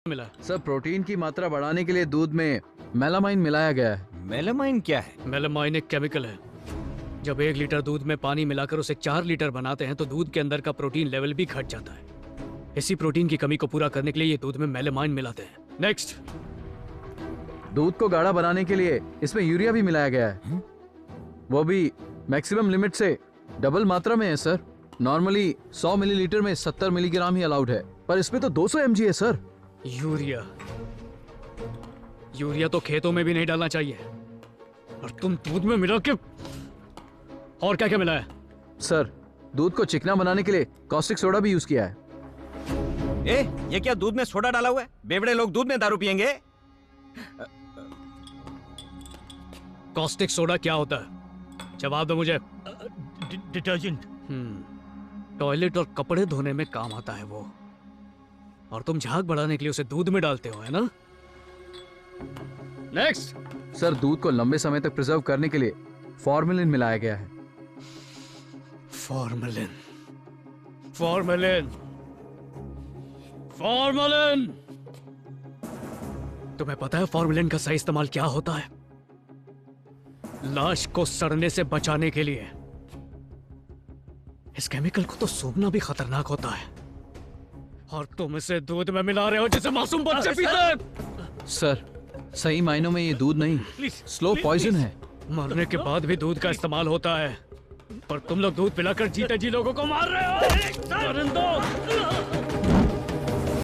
मिला। Sir protein की मात्रा बढ़ाने के लिए दूध में मेलामाइन मिलाया गया है। मेलामाइन क्या है? मेलामाइन एक केमिकल है। जब 1 लीटर दूध में पानी मिलाकर उसे 4 लीटर बनाते हैं तो दूध के अंदर का प्रोटीन लेवल भी घट जाता है। इसी प्रोटीन की कमी को पूरा करने के लिए ये दूध में मेलामाइन मिलाते हैं। नेक्स्ट। दूध को गाढ़ा बनाने के लिए इसमें यूरिया भी मिलाया गया है। वो भी मैक्सिमम लिमिट से डबल मात्रा में है सर। नॉर्मली 100 मिलीलीटर में 70 मिलीग्राम ही अलाउड है, पर इसमें तो 200 mg है सर। यूरिया तो खेतों में भी नहीं डालना चाहिए, और तुम दूध में मिला के। और क्या क्या मिला है? सर दूध को चिकना बनाने के लिए कॉस्टिक सोडा भी यूज किया है। ये क्या दूध में सोडा डाला हुआ है? बेवड़े लोग दूध में दारू पियेंगे? कॉस्टिक सोडा क्या होता है? जवाब दो मुझे। डिटर्जेंट। टॉयलेट और कपड़े धोने में काम आता है वो, और तुम झाग बढ़ाने के लिए उसे दूध में डालते हो, है ना? नेक्स्ट। सर दूध को लंबे समय तक प्रिजर्व करने के लिए फॉर्मेलिन मिलाया गया है। Formalin, formalin, formalin. तुम्हें पता है फॉर्मेलिन का सही इस्तेमाल क्या होता है? लाश को सड़ने से बचाने के लिए। इस केमिकल को तो सूंघना भी खतरनाक होता है, और तुम इसे दूध में मिला रहे हो जिसे मासूम बच्चे पीते हैं। सर सही मायनों में ये दूध नहीं, स्लो पॉइजन है। मरने के बाद भी दूध का इस्तेमाल होता है, पर तुम लोग दूध पिलाकर जीते जी लोगों को मार रहे हो।